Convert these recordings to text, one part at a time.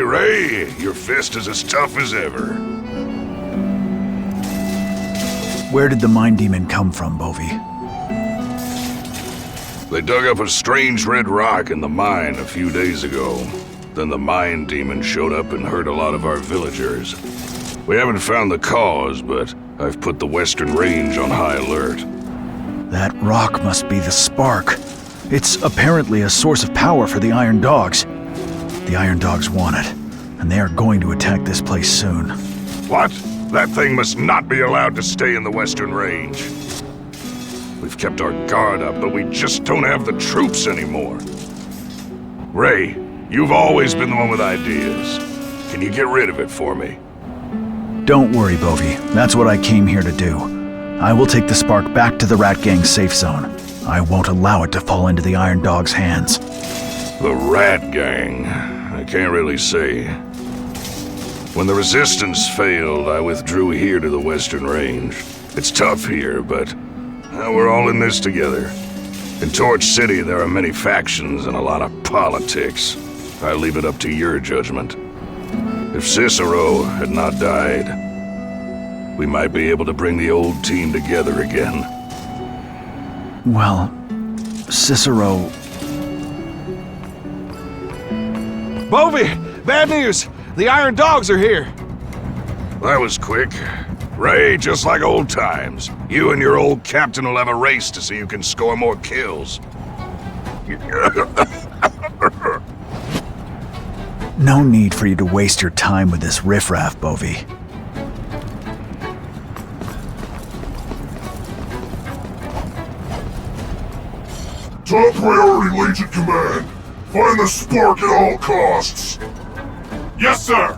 Ray, your fist is as tough as ever. Where did the Mind Demon come from, Bovie? They dug up a strange red rock in the mine a few days ago. Then the Mind Demon showed up and hurt a lot of our villagers. We haven't found the cause, but I've put the Western Range on high alert. That rock must be the spark. It's apparently a source of power for the Iron Dogs. The Iron Dogs want it, and they are going to attack this place soon. What? That thing must not be allowed to stay in the Western Range. We've kept our guard up, but we just don't have the troops anymore. Ray, you've always been the one with ideas. Can you get rid of it for me? Don't worry, Bovie. That's what I came here to do. I will take the spark back to the Rat Gang's safe zone. I won't allow it to fall into the Iron Dog's hands. The Rat Gang? I can't really say. When the Resistance failed, I withdrew here to the Western Range. It's tough here, but we're all in this together. In Torch City, there are many factions and a lot of politics. I leave it up to your judgment. If Cicero had not died, we might be able to bring the old team together again. Well, Cicero... Bovie! Bad news! The Iron Dogs are here! That was quick. Ray, just like old times. You and your old captain will have a race to see who can score more kills. No need for you to waste your time with this riffraff, Bovie. Top priority, Legion Command. Find the spark at all costs. Yes, sir.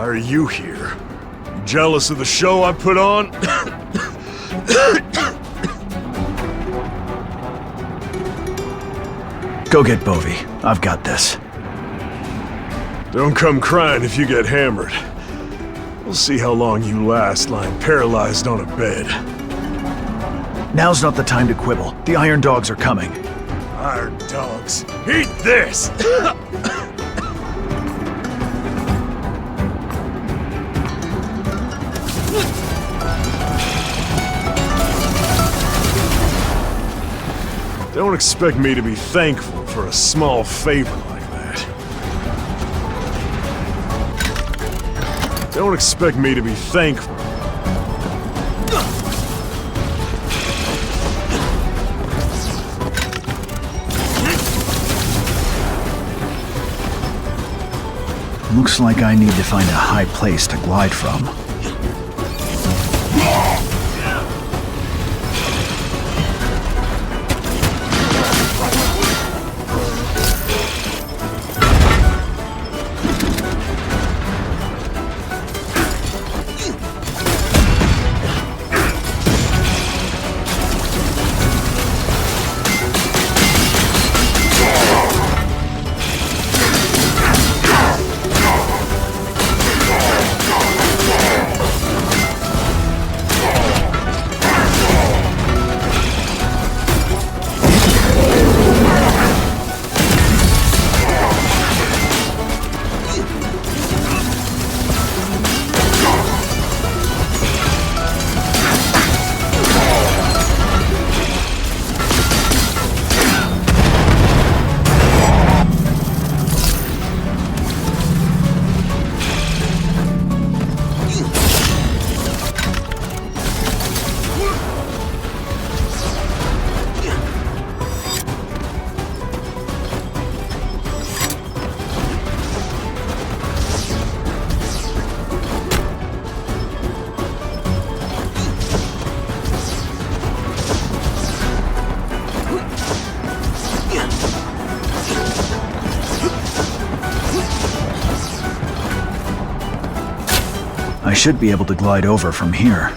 Why are you here? You jealous of the show I put on? Go get Bovie. I've got this. Don't come crying if you get hammered. We'll see how long you last lying paralyzed on a bed. Now's not the time to quibble. The Iron Dogs are coming. Iron dogs, eat this! Don't expect me to be thankful for a small favor like that. Don't expect me to be thankful. Looks like I need to find a high place to glide from. I should be able to glide over from here.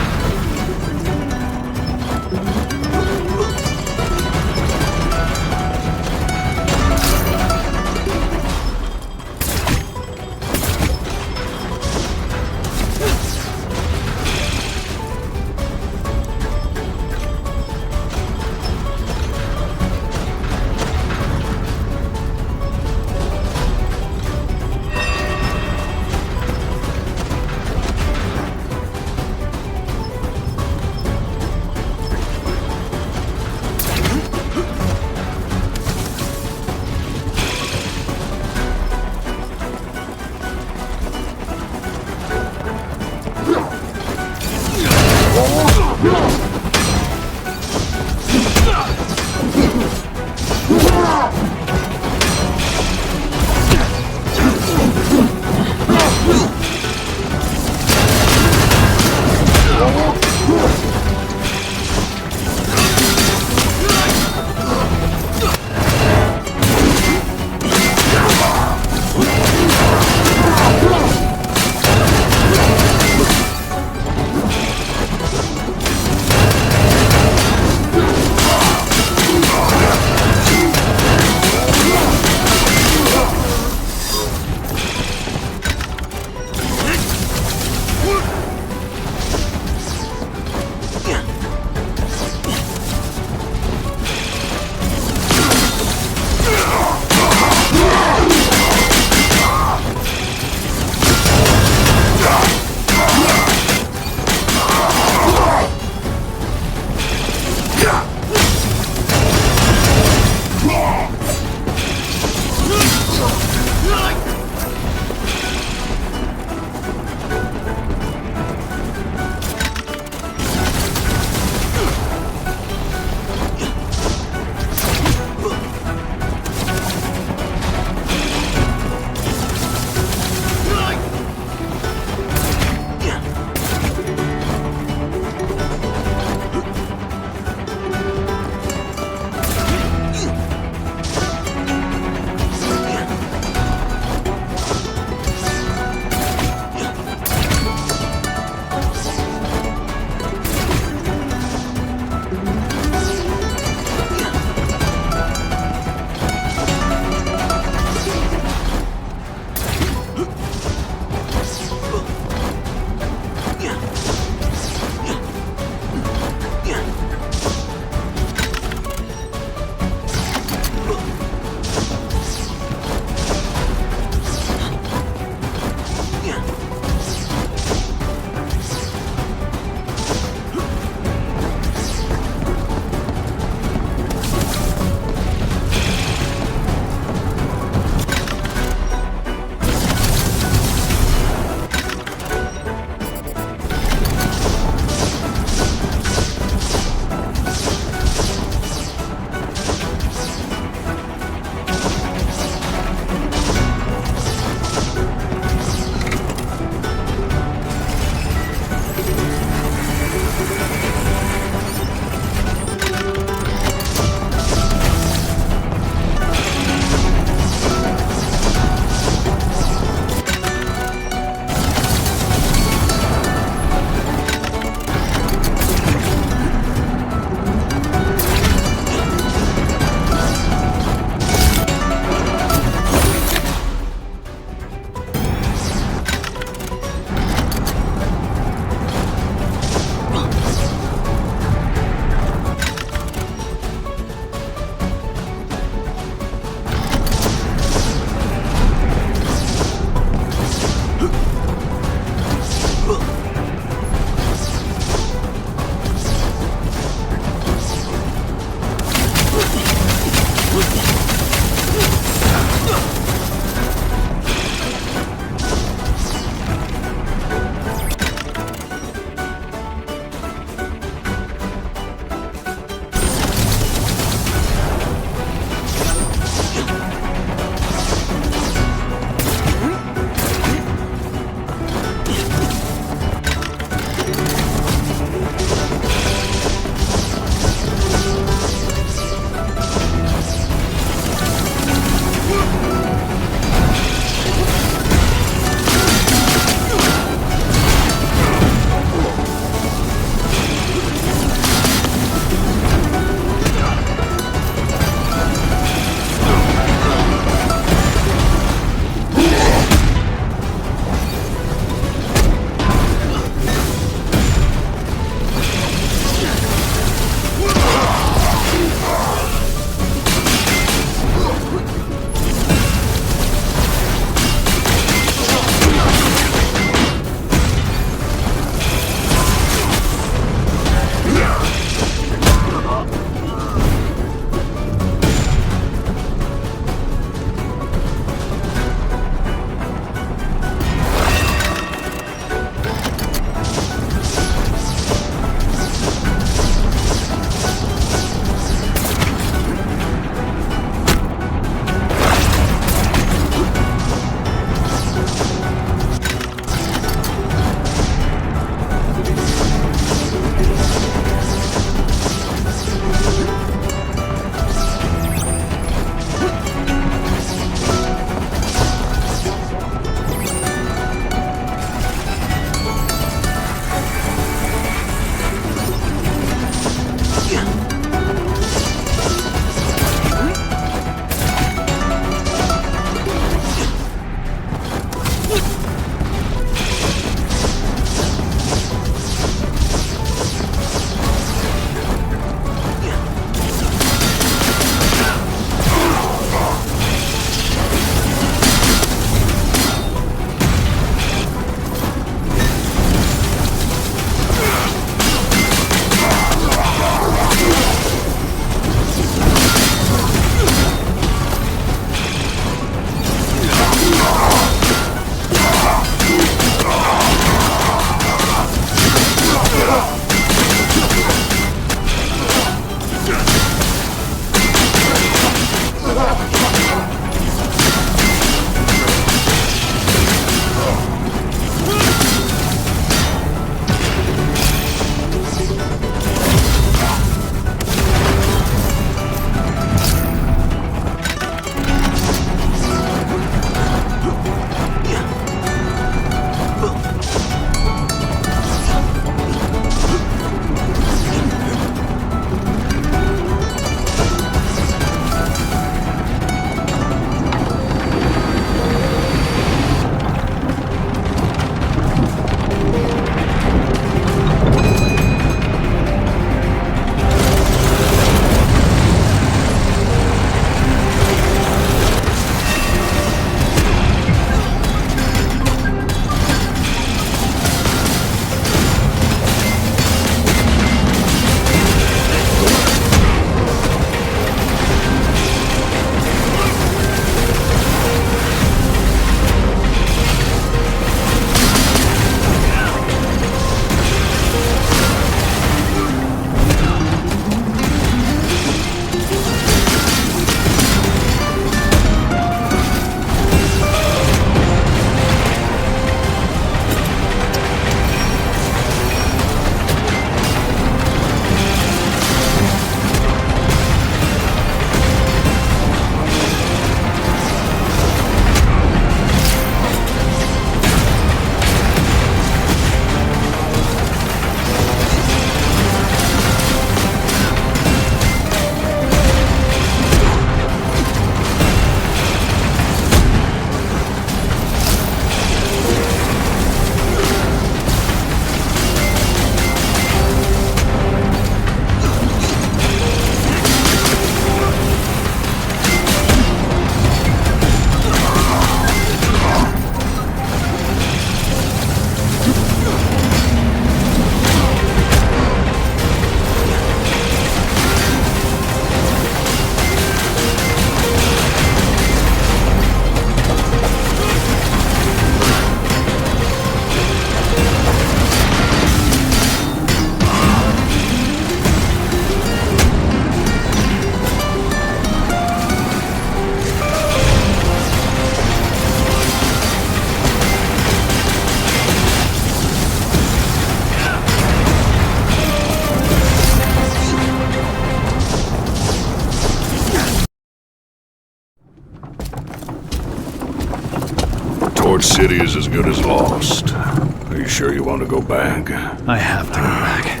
city is as good as lost. Are you sure you want to go back? I have to go back.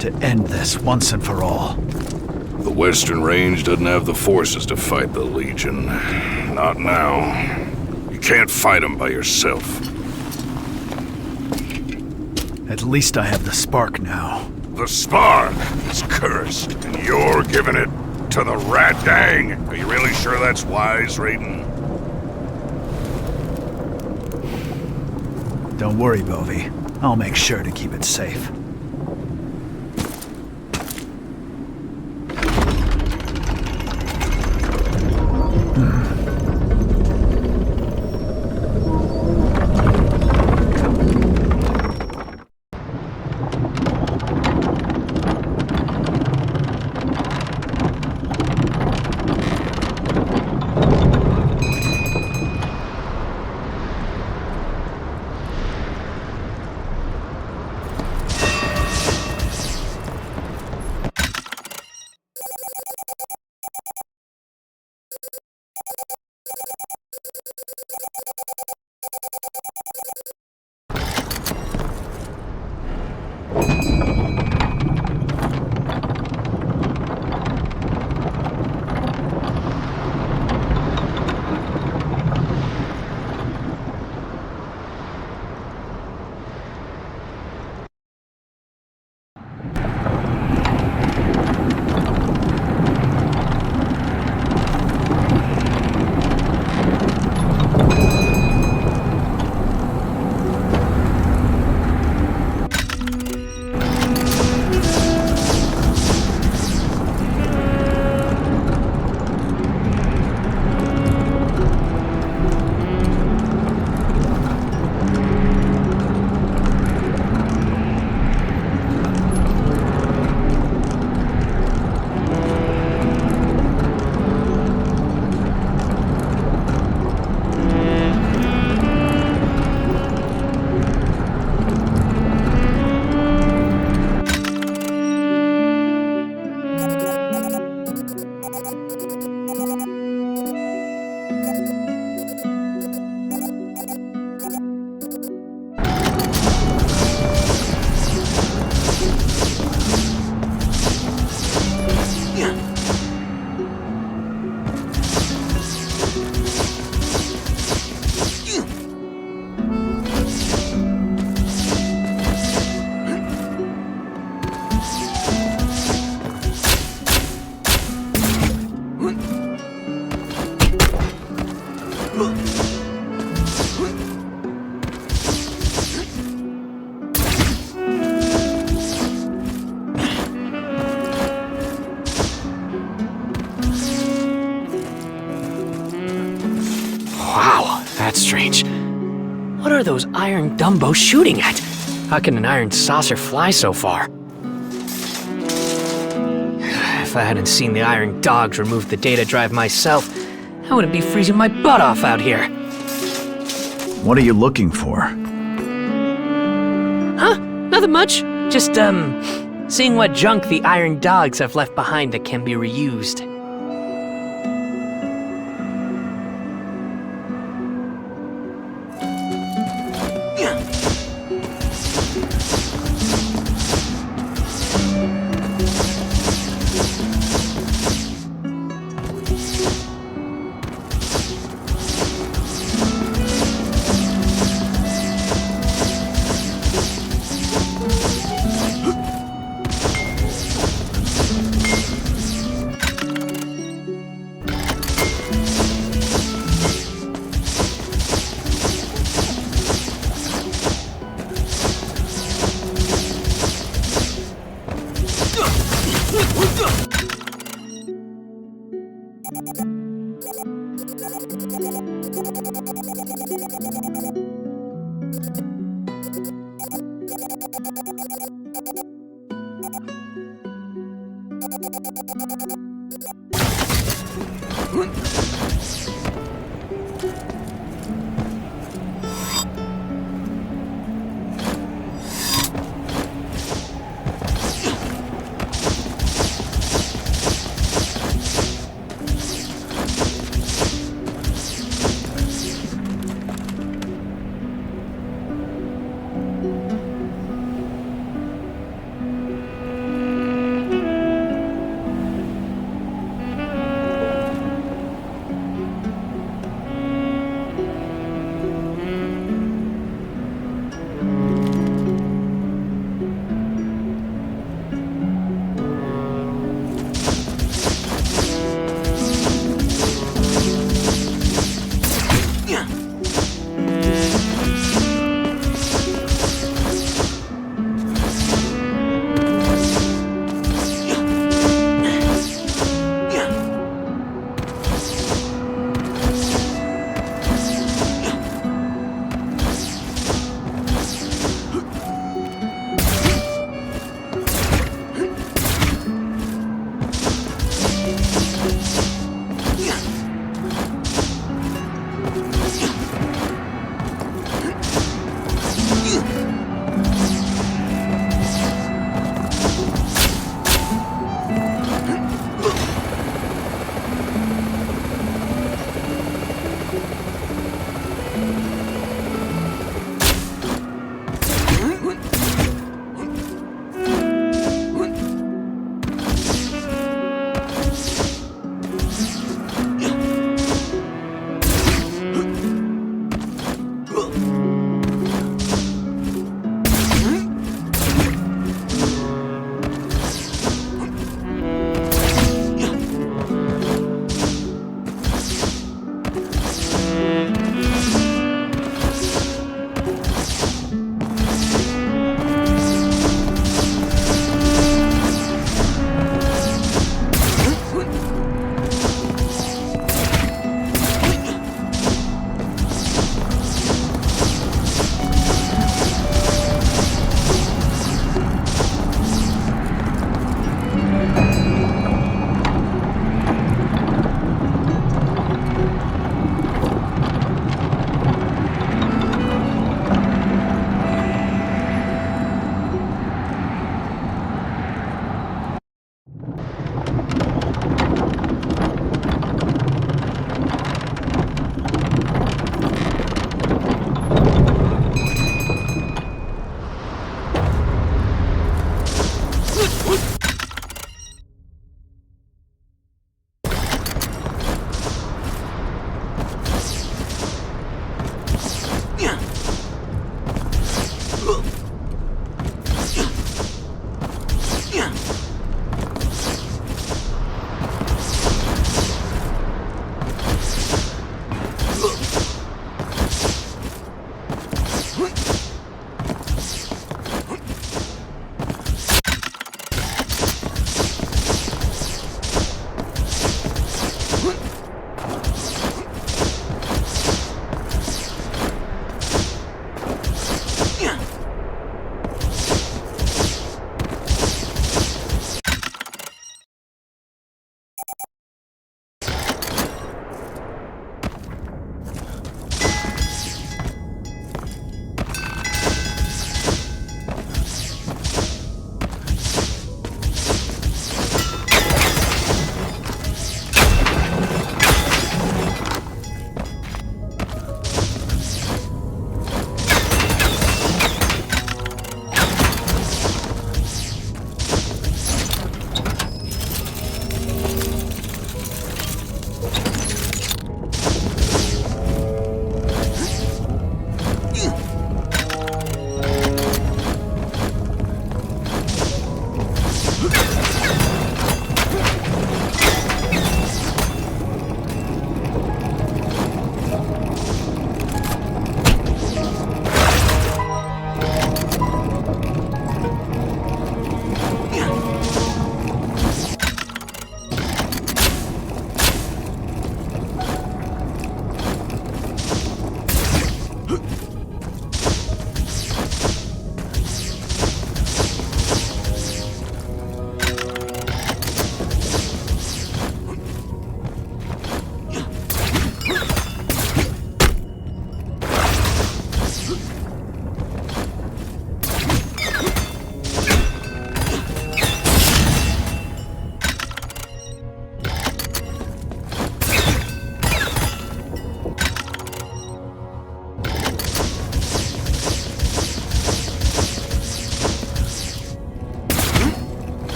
To end this once and for all. The Western Range doesn't have the forces to fight the Legion. Not now. You can't fight them by yourself. At least I have the spark now. The spark is cursed, and you're giving it to the Rat Gang. Are you really sure that's wise, Raiden? Don't worry, Bovie. I'll make sure to keep it safe. That's strange. What are those iron Dumbos shooting at? How can an iron saucer fly so far? If I hadn't seen the iron dogs remove the data drive myself, I wouldn't be freezing my butt off out here. What are you looking for? Huh? Nothing much. Just, seeing what junk the iron dogs have left behind that can be reused.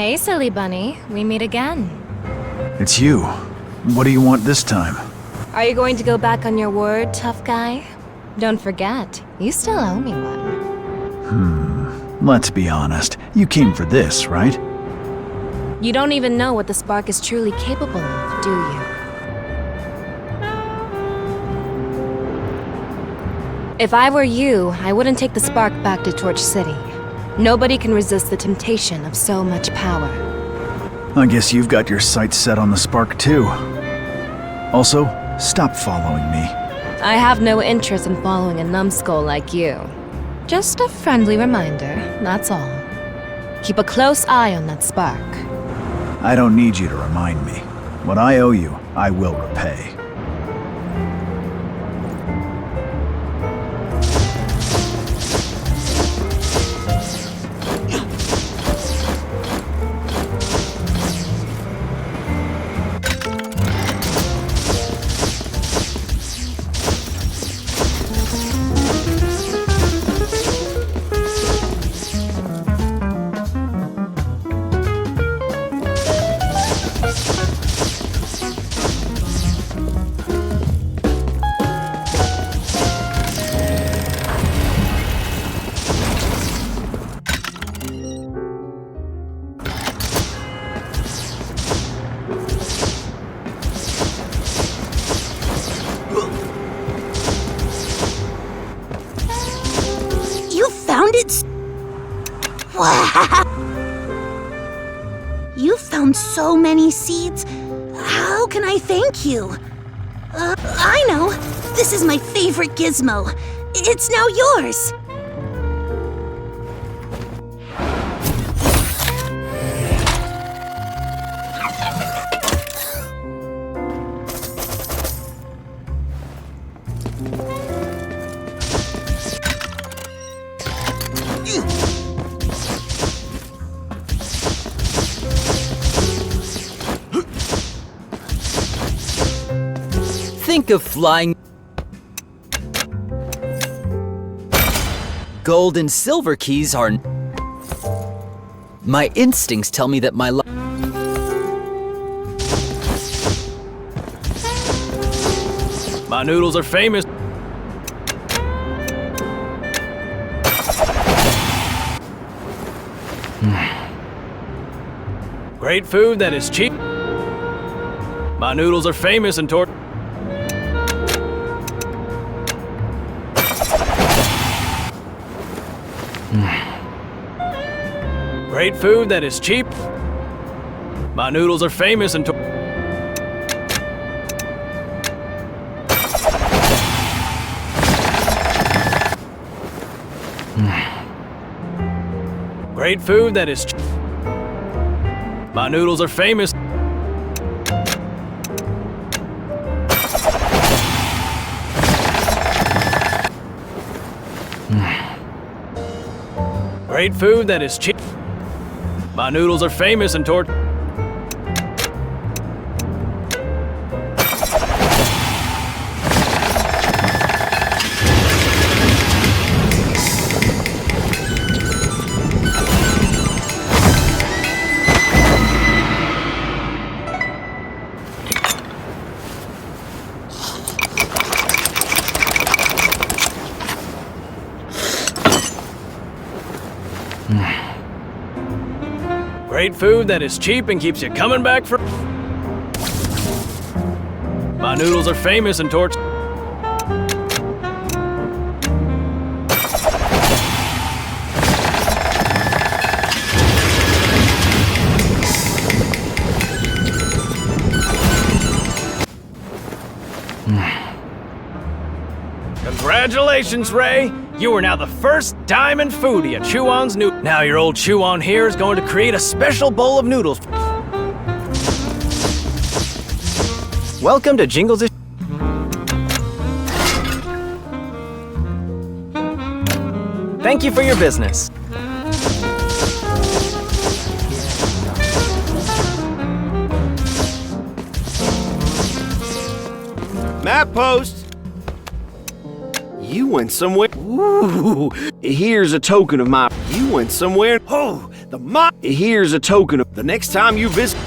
Hey, silly bunny. We meet again. It's you. What do you want this time? Are you going to go back on your word, tough guy? Don't forget, you still owe me one. Let's be honest. You came for this, right? You don't even know what the spark is truly capable of, do you? If I were you, I wouldn't take the spark back to Torch City. Nobody can resist the temptation of so much power. I guess you've got your sights set on the spark too. Also, stop following me. I have no interest in following a numbskull like you. Just a friendly reminder, that's all. Keep a close eye on that spark. I don't need you to remind me. What I owe you, I will repay. Wow! You found so many seeds. How can I thank you? I know. This is my favorite gizmo. It's now yours. Think of flying. Gold and silver keys are. My instincts tell me that my noodles are famous. Great food that is cheap. My noodles are famous in Torch. Great food that is cheap. My noodles are famous in Great food that is cheap. My noodles are famous. Great food that is cheap. My noodles are famous in Torch. Great food that is cheap and keeps you coming back for. My noodles are famous in Torch. Congratulations, Ray! You are now the first diamond foodie at Chew-On's Noodle. Now your old Chew-On here is going to create a special bowl of noodles. Welcome to Jingles. Thank you for your business. Map post! You went somewhere. Ooh, here's a token of my. You went somewhere. Oh, Here's a token of the next time you visit.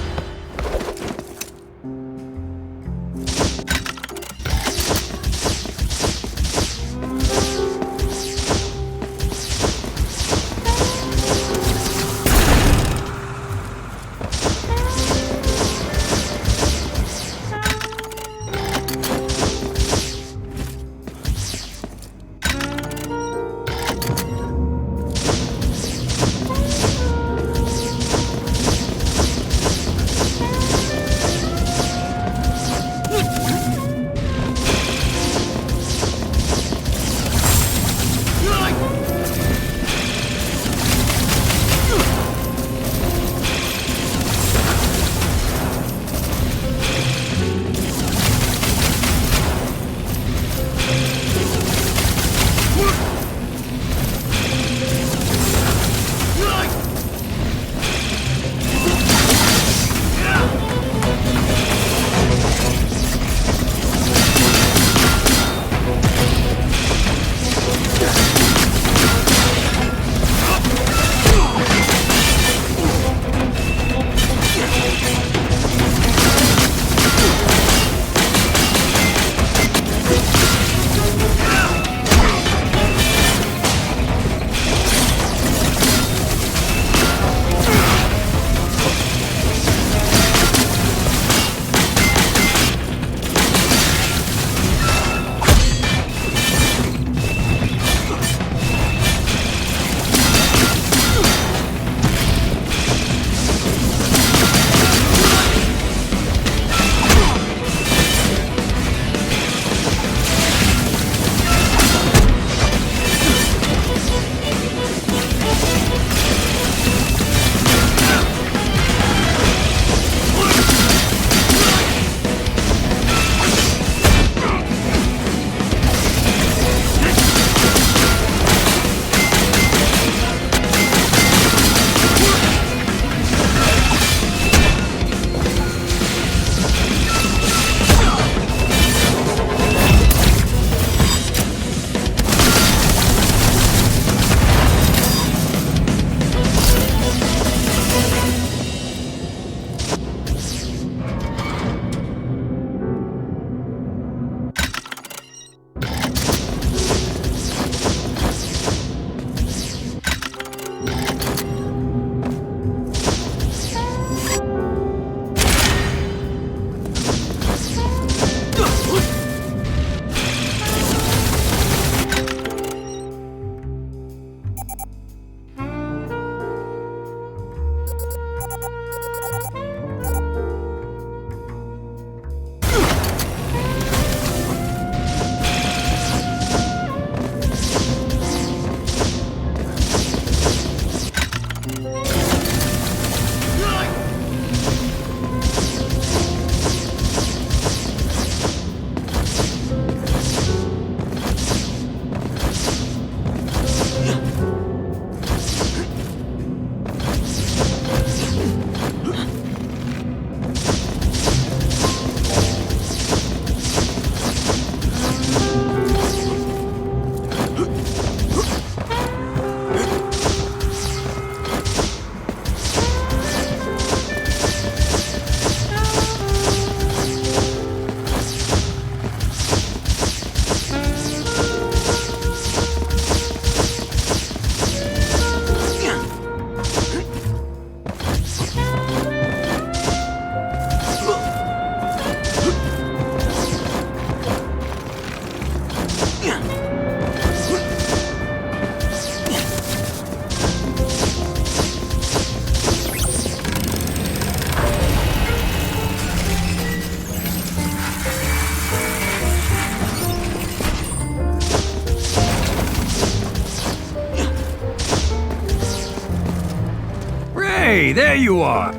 Hey, there you are!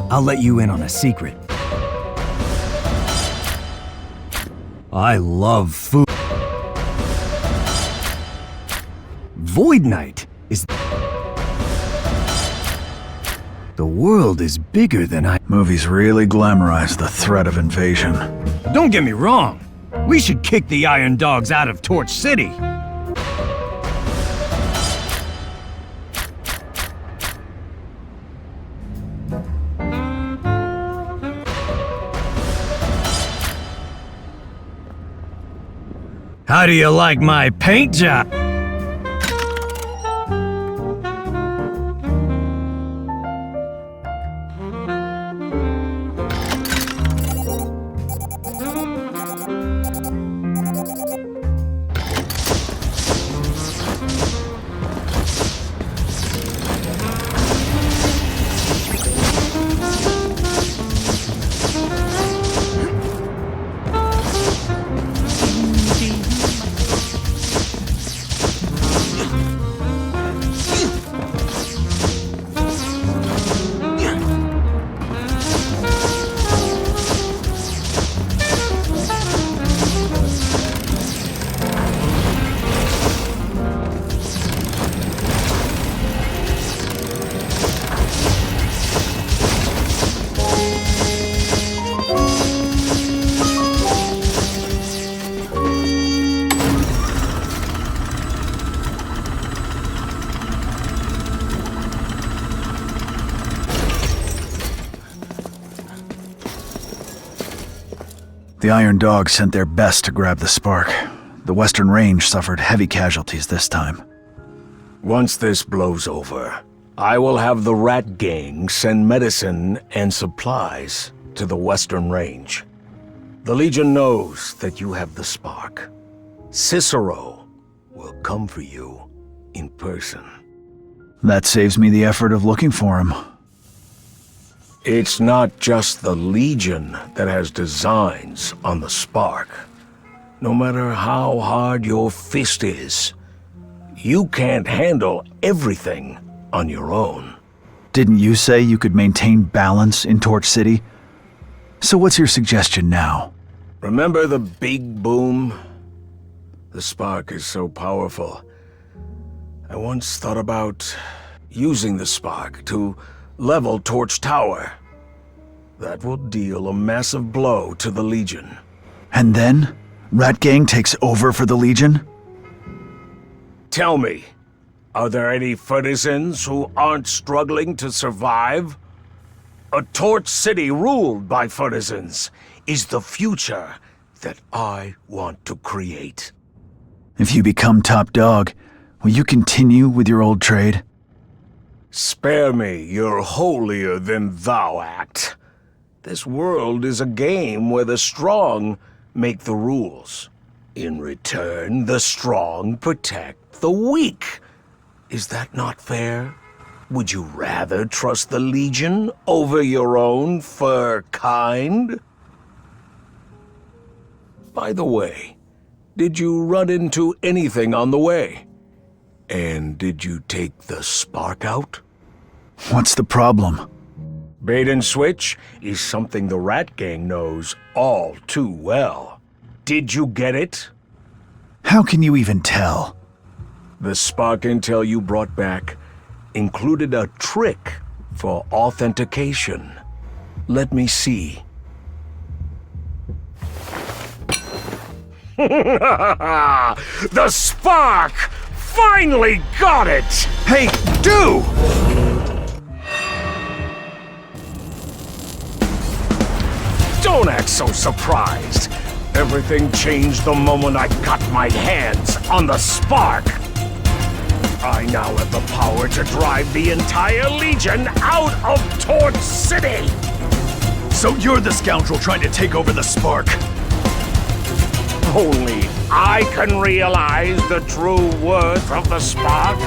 I'll let you in on a secret. I love food. Void Knight is... The world is bigger than I... Movies really glamorize the threat of invasion. Don't get me wrong. We should kick the Iron Dogs out of Torch City. How do you like my paint job? The Iron Dogs sent their best to grab the spark. The Western Range suffered heavy casualties this time. Once this blows over, I will have the Rat Gang send medicine and supplies to the Western Range. The Legion knows that you have the spark. Cicero will come for you in person. That saves me the effort of looking for him. It's not just the Legion that has designs on the spark. No matter how hard your fist is, you can't handle everything on your own. Didn't you say you could maintain balance in Torch City? So what's your suggestion now? Remember the big boom? The spark is so powerful. I once thought about using the spark to level Torch Tower. That will deal a massive blow to the Legion. And then? Rat Gang takes over for the Legion? Tell me, are there any F.I.S.T who aren't struggling to survive? A Torch City ruled by F.I.S.T is the future that I want to create. If you become top dog, will you continue with your old trade? Spare me your holier-than-thou act. This world is a game where the strong make the rules. In return, the strong protect the weak. Is that not fair? Would you rather trust the Legion over your own fur kind? By the way, did you run into anything on the way? And did you take the spark out? What's the problem? Bait and switch is something the Rat Gang knows all too well. Did you get it? How can you even tell? The spark intel you brought back included a trick for authentication. Let me see. The spark! Finally got it! Hey, do! Don't act so surprised. Everything changed the moment I got my hands on the spark. I now have the power to drive the entire Legion out of Torch City. So you're the scoundrel trying to take over the spark? Only I can realize the true worth of the spark.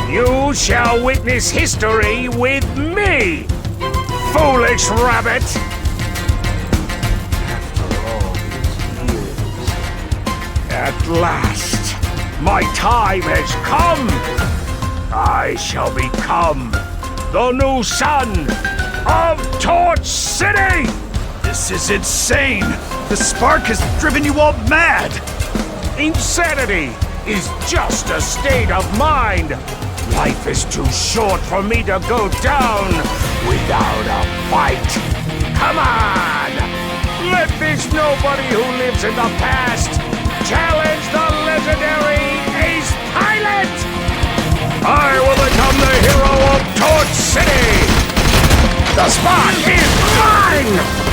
You shall witness history with me, foolish rabbit! After all these years, at last, my time has come! I shall become the new son of Torch City! This is insane! The spark has driven you all mad! Insanity is just a state of mind. Life is too short for me to go down without a fight. Come on! Let this nobody who lives in the past challenge the legendary Ace Pilot! I will become the hero of Torch City! The spark is mine!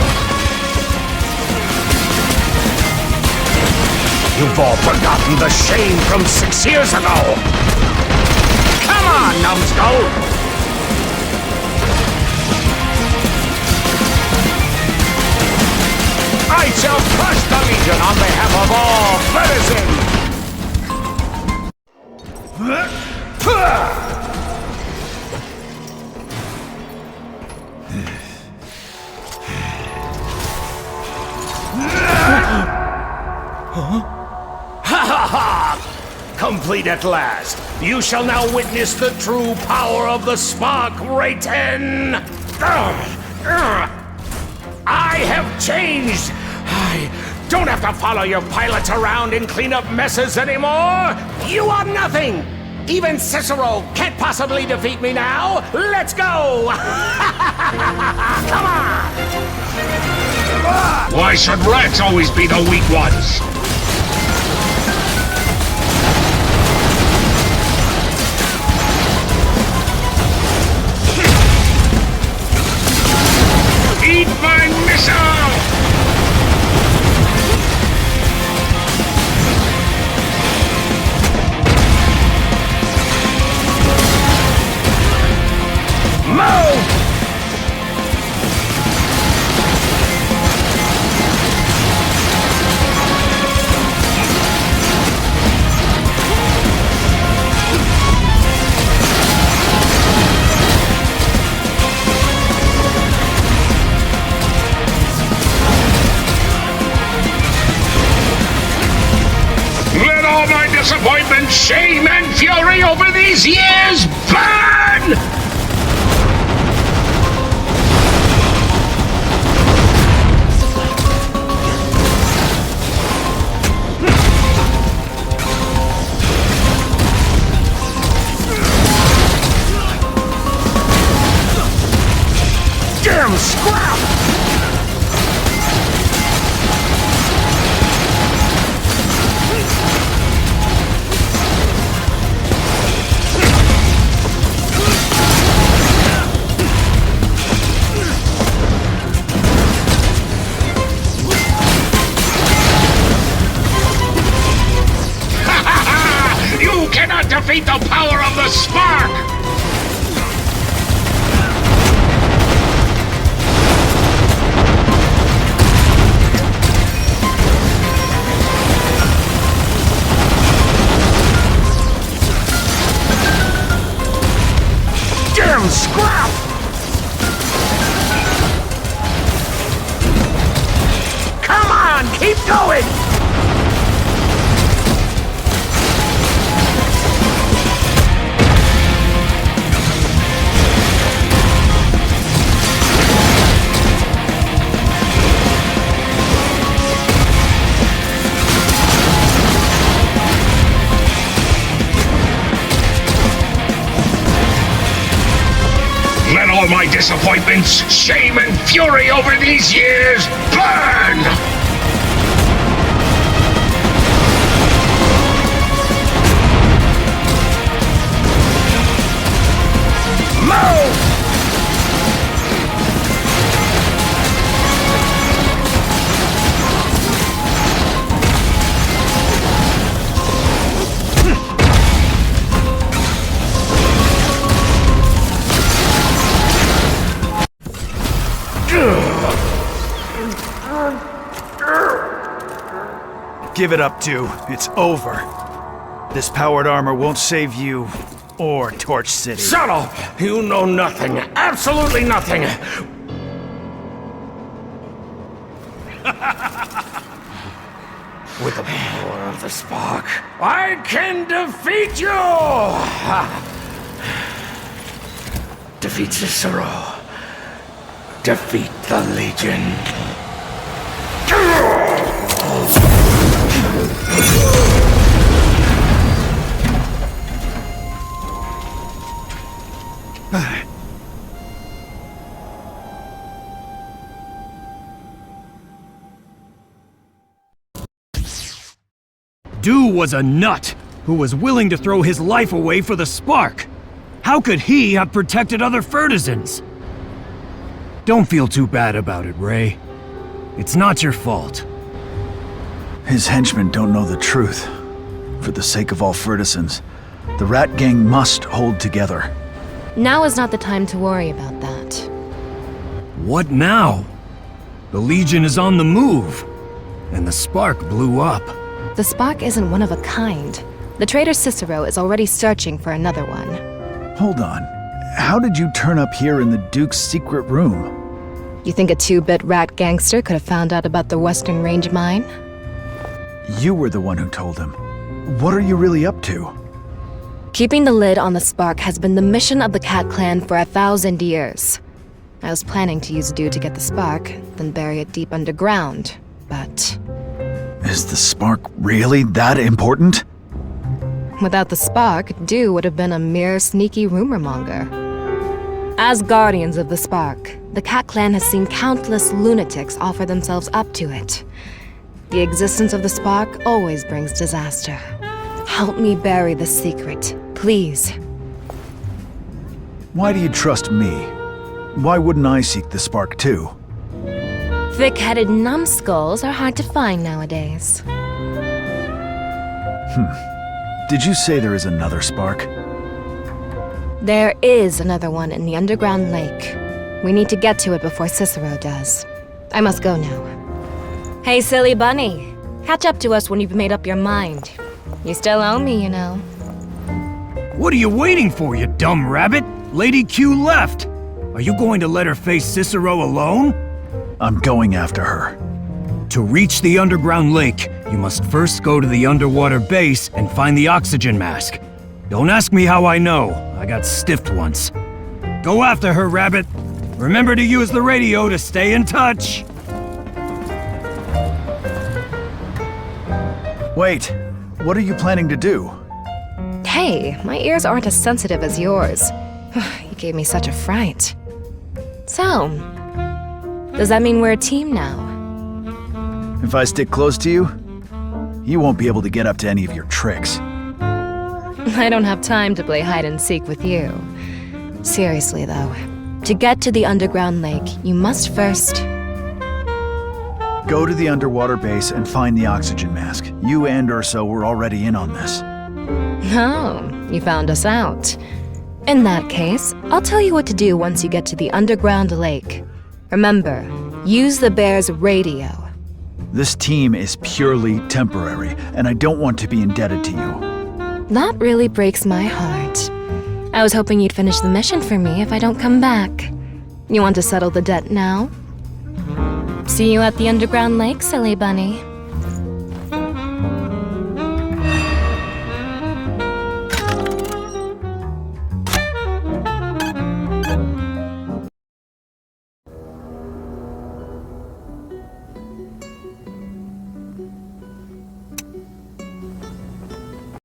You've all forgotten the shame from 6 years ago! Come on, numbskull! I shall crush the Legion on behalf of all citizens! Complete at last. You shall now witness the true power of the spark, Rayton! I have changed! I don't have to follow your pilots around and clean up messes anymore! You are nothing! Even Cicero can't possibly defeat me now! Let's go! Come on! Why should rats always be the weak ones? Eat my missile! Move! Let all my disappointment, shame, and fury over these years burn! Damn scrap! You cannot defeat the power of the spark! Damn scrap! Come on, keep going! Let all my disappointments, shame, and fury over these years burn! Move! Give it up, 2. It's over. This powered armor won't save you or Torch City. Shut up! You know nothing. Absolutely nothing. With the power of the spark, I can defeat you! Defeat Cicero. Defeat the Legion. Du was a nut who was willing to throw his life away for the spark. How could he have protected other Fertisans? Don't feel too bad about it, Ray. It's not your fault. His henchmen don't know the truth. For the sake of all Fertisons, the Rat Gang must hold together. Now is not the time to worry about that. What now? The Legion is on the move, and the spark blew up. The spark isn't one of a kind. The traitor Cicero is already searching for another one. Hold on. How did you turn up here in the Duke's secret room? You think a 2-bit rat gangster could have found out about the Western Range mine? You were the one who told him. What are you really up to? Keeping the lid on the spark has been the mission of the Cat Clan for 1,000 years. I was planning to use dew to get the spark, then bury it deep underground, but... Is the spark really that important? Without the spark, dew would have been a mere sneaky rumor monger. As guardians of the spark, the Cat Clan has seen countless lunatics offer themselves up to it. The existence of the spark always brings disaster. Help me bury the secret, please. Why do you trust me? Why wouldn't I seek the spark too? Thick-headed numbskulls are hard to find nowadays. Did you say there is another spark? There is another one in the underground lake. We need to get to it before Cicero does. I must go now. Hey, silly bunny. Catch up to us when you've made up your mind. You still owe me, you know. What are you waiting for, you dumb rabbit? Lady Q left. Are you going to let her face Cicero alone? I'm going after her. To reach the underground lake, you must first go to the underwater base and find the oxygen mask. Don't ask me how I know. I got stiffed once. Go after her, rabbit. Remember to use the radio to stay in touch. Wait, what are you planning to do? Hey, my ears aren't as sensitive as yours. You gave me such a fright. So, does that mean we're a team now? If I stick close to you, you won't be able to get up to any of your tricks. I don't have time to play hide and seek with you. Seriously, though, to get to the underground lake, you must first... Go to the underwater base and find the oxygen mask. You and Urso were already in on this. Oh, you found us out. In that case, I'll tell you what to do once you get to the underground lake. Remember, use the bear's radio. This team is purely temporary, and I don't want to be indebted to you. That really breaks my heart. I was hoping you'd finish the mission for me if I don't come back. You want to settle the debt now? See you at the underground lake, silly bunny.